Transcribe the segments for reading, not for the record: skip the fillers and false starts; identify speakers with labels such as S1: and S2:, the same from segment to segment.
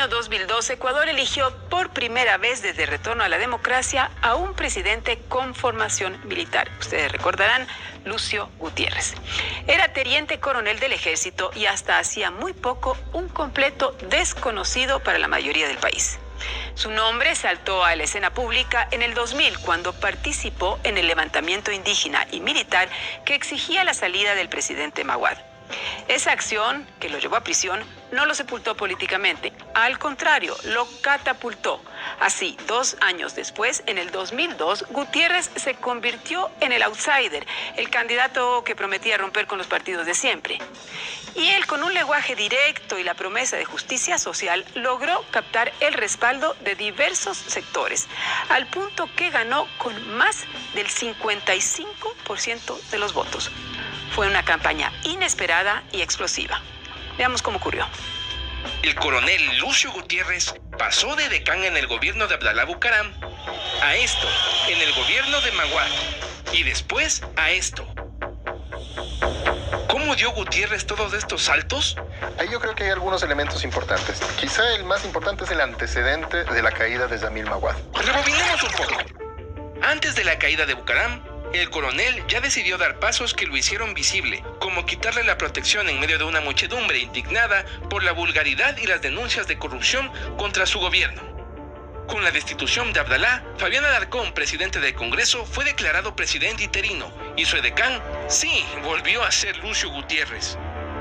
S1: año 2002, Ecuador eligió por primera vez desde el retorno a la democracia a un presidente con formación militar. Ustedes recordarán, Lucio Gutiérrez. Era teniente coronel del ejército y hasta hacía muy poco un completo desconocido para la mayoría del país. Su nombre saltó a la escena pública en el 2000 cuando participó en el levantamiento indígena y militar que exigía la salida del presidente Maguad. Esa acción, que lo llevó a prisión, no lo sepultó políticamente. Al contrario, lo catapultó. Así, 2 años después, en el 2002, Gutiérrez se convirtió en el outsider, el candidato que prometía romper con los partidos de siempre. Y él, con un lenguaje directo y la promesa de justicia social, logró captar el respaldo de diversos sectores, al punto que ganó con más del 55% de los votos. Fue una campaña inesperada y explosiva. Veamos cómo ocurrió.
S2: El coronel Lucio Gutiérrez pasó de decán en el gobierno de Abdalá Bucaram a esto en el gobierno de Maguad y después a esto. ¿Cómo dio Gutiérrez todos estos saltos?
S3: Ahí yo creo que hay algunos elementos importantes. Quizá el más importante es el antecedente de la caída de Yamil Maguad.
S2: Rebobinemos un poco. Antes de la caída de Bucaram, el coronel ya decidió dar pasos que lo hicieron visible, como quitarle la protección en medio de una muchedumbre indignada por la vulgaridad y las denuncias de corrupción contra su gobierno. Con la destitución de Abdalá, Fabián Alarcón, presidente del Congreso, fue declarado presidente interino y su edecán, sí, volvió a ser Lucio Gutiérrez.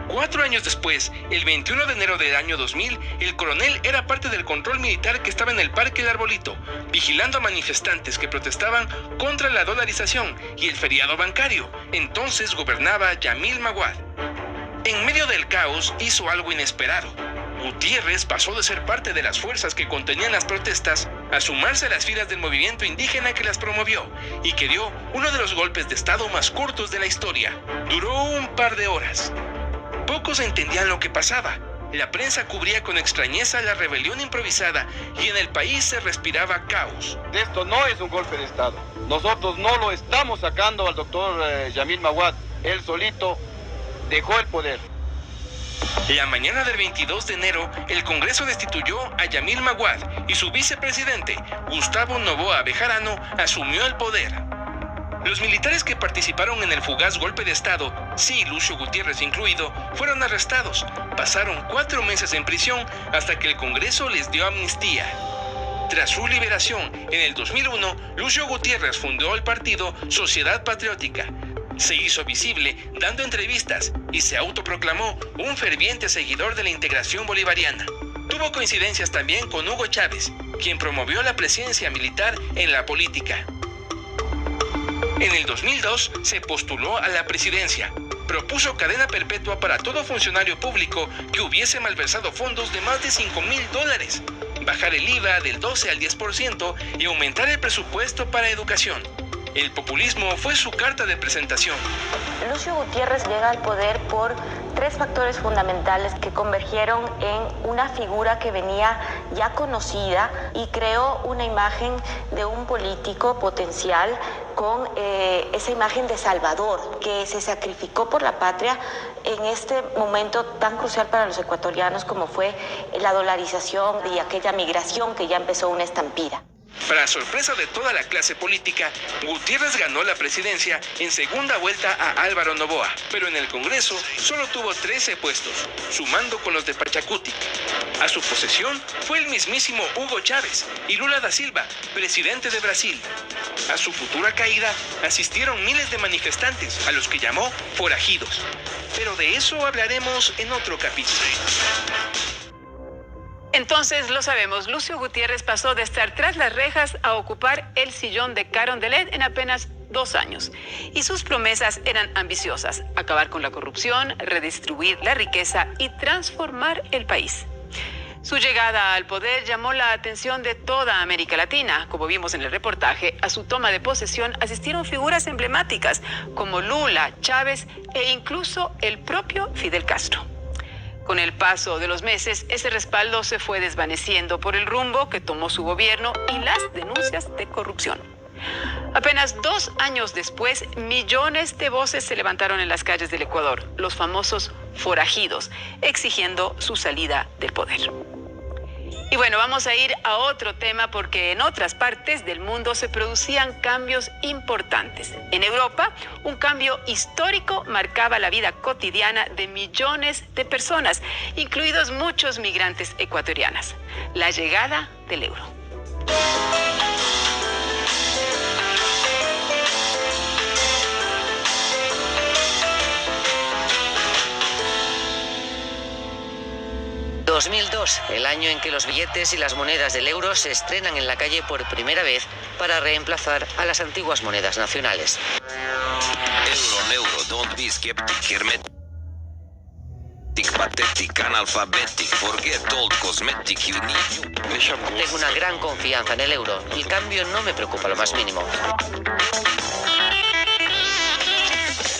S2: 4 años después, el 21 de enero del año 2000, el coronel era parte del control militar que estaba en el Parque El Arbolito, vigilando a manifestantes que protestaban contra la dolarización y el feriado bancario. Entonces gobernaba Yamil Maguad. En medio del caos hizo algo inesperado. Gutiérrez pasó de ser parte de las fuerzas que contenían las protestas a sumarse a las filas del movimiento indígena que las promovió y que dio uno de los golpes de estado más cortos de la historia. Duró un par de horas. Pocos entendían lo que pasaba. La prensa cubría con extrañeza la rebelión improvisada y en el país se respiraba caos.
S4: Esto no es un golpe de Estado. Nosotros no lo estamos sacando al doctor Yamil Maguad. Él solito dejó el poder.
S2: La mañana del 22 de enero, el Congreso destituyó a Yamil Maguad y su vicepresidente, Gustavo Noboa Bejarano, asumió el poder. Los militares que participaron en el fugaz golpe de Estado, sí, Lucio Gutiérrez incluido, fueron arrestados. Pasaron 4 meses en prisión hasta que el Congreso les dio amnistía. Tras su liberación, en el 2001, Lucio Gutiérrez fundó el partido Sociedad Patriótica. Se hizo visible dando entrevistas y se autoproclamó un ferviente seguidor de la integración bolivariana. Tuvo coincidencias también con Hugo Chávez, quien promovió la presencia militar en la política. En el 2002 se postuló a la presidencia. Propuso cadena perpetua para todo funcionario público que hubiese malversado fondos de más de $5,000, bajar el IVA del 12 al 10% y aumentar el presupuesto para educación. El populismo fue su carta de presentación.
S5: Lucio Gutiérrez llega al poder por 3 factores fundamentales que convergieron en una figura que venía ya conocida y creó una imagen de un político potencial con esa imagen de salvador, que se sacrificó por la patria en este momento tan crucial para los ecuatorianos como fue la dolarización y aquella migración que ya empezó una estampida.
S2: Para sorpresa de toda la clase política, Gutiérrez ganó la presidencia en segunda vuelta a Álvaro Noboa, pero en el Congreso solo tuvo 13 puestos, sumando con los de Pachacutic. A su posesión fue el mismísimo Hugo Chávez y Lula da Silva, presidente de Brasil. A su futura caída asistieron miles de manifestantes, a los que llamó forajidos. Pero de eso hablaremos en otro capítulo.
S1: Entonces, lo sabemos, Lucio Gutiérrez pasó de estar tras las rejas a ocupar el sillón de Carondelet en apenas 2 años. Y sus promesas eran ambiciosas: acabar con la corrupción, redistribuir la riqueza y transformar el país. Su llegada al poder llamó la atención de toda América Latina. Como vimos en el reportaje, a su toma de posesión asistieron figuras emblemáticas como Lula, Chávez e incluso el propio Fidel Castro. Con el paso de los meses, ese respaldo se fue desvaneciendo por el rumbo que tomó su gobierno y las denuncias de corrupción. Apenas 2 años después, millones de voces se levantaron en las calles del Ecuador, los famosos forajidos, exigiendo su salida del poder. Y bueno, vamos a ir a otro tema porque en otras partes del mundo se producían cambios importantes. En Europa, un cambio histórico marcaba la vida cotidiana de millones de personas, incluidos muchos migrantes ecuatorianas. La llegada del euro.
S6: En 2002, el año en que los billetes y las monedas del euro se estrenan en la calle por primera vez para reemplazar a las antiguas monedas nacionales.
S7: Euro, don't be skeptic, hermetic, pathetic, analphabetic, forget old cosmetic, you need.
S6: Tengo una gran confianza en el euro. El cambio no me preocupa lo más mínimo.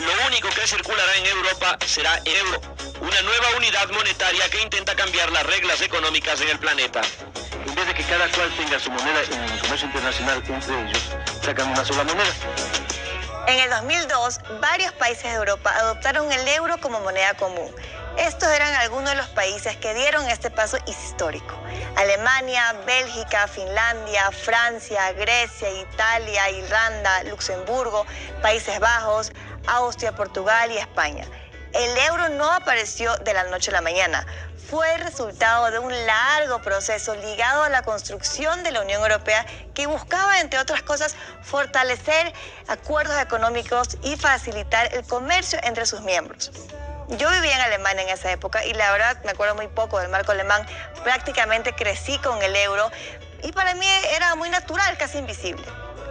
S8: Lo único que circulará en Europa será el euro, una nueva unidad monetaria que intenta cambiar las reglas económicas en el planeta.
S4: En vez de que cada cual tenga su moneda en el comercio internacional entre ellos, sacan una sola moneda.
S9: En el 2002, varios países de Europa adoptaron el euro como moneda común. Estos eran algunos de los países que dieron este paso histórico: Alemania, Bélgica, Finlandia, Francia, Grecia, Italia, Irlanda, Luxemburgo, Países Bajos, Austria, Portugal y España. El euro no apareció de la noche a la mañana. Fue el resultado de un largo proceso ligado a la construcción de la Unión Europea que buscaba, entre otras cosas, fortalecer acuerdos económicos y facilitar el comercio entre sus miembros. Yo vivía en Alemania en esa época y la verdad me acuerdo muy poco del marco alemán. Prácticamente crecí con el euro y para mí era muy natural, casi invisible.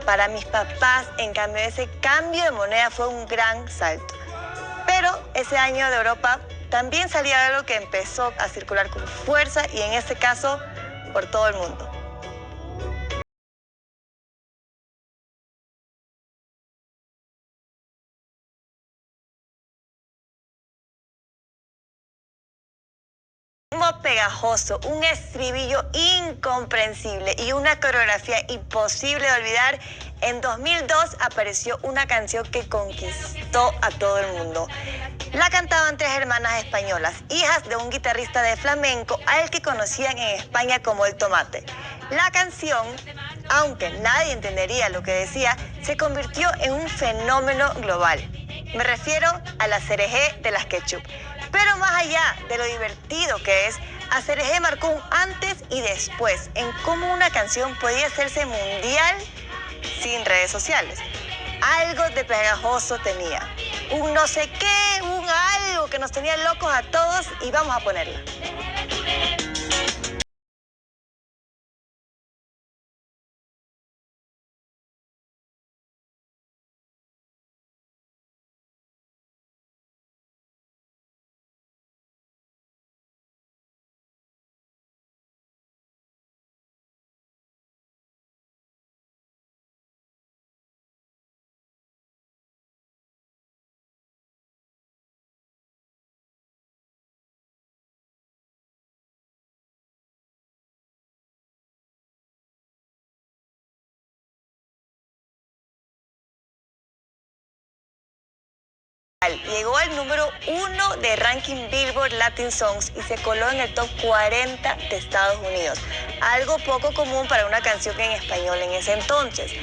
S9: Para mis papás, en cambio, ese cambio de moneda fue un gran salto. Pero ese año de Europa también salía algo que empezó a circular con fuerza y en este caso por todo el mundo. Pegajoso, un estribillo incomprensible y una coreografía imposible de olvidar. En 2002 apareció una canción que conquistó a todo el mundo. La cantaban tres hermanas españolas, hijas de un guitarrista de flamenco al que conocían en España como El Tomate. La canción, aunque nadie entendería lo que decía, se convirtió en un fenómeno global. Me refiero a la Cereje de las Ketchup. Pero más allá de lo divertido que es, Cereje marcó un antes y después en cómo una canción podía hacerse mundial sin redes sociales. Algo de pegajoso tenía. Un no sé qué, un algo que nos tenía locos a todos y vamos a ponerla. Llegó al número 1 de ranking Billboard Latin Songs y se coló en el top 40 de Estados Unidos. Algo poco común para una canción en español en ese entonces.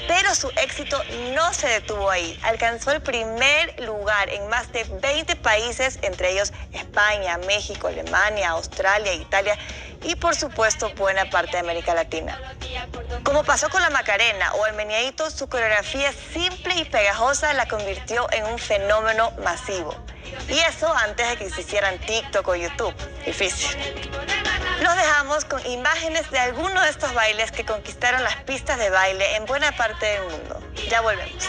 S9: Pero su éxito no se detuvo ahí. Alcanzó el primer lugar en más de 20 países, entre ellos España, México, Alemania, Australia, Italia y por supuesto buena parte de América Latina. Como pasó con la Macarena o el Meneadito, su coreografía simple y pegajosa la convirtió en un fenómeno masivo. Y eso antes de que se hicieran TikTok o YouTube. Difícil. Los dejamos con imágenes de algunos de estos bailes que conquistaron las pistas de baile en buena parte del mundo. Ya volvemos.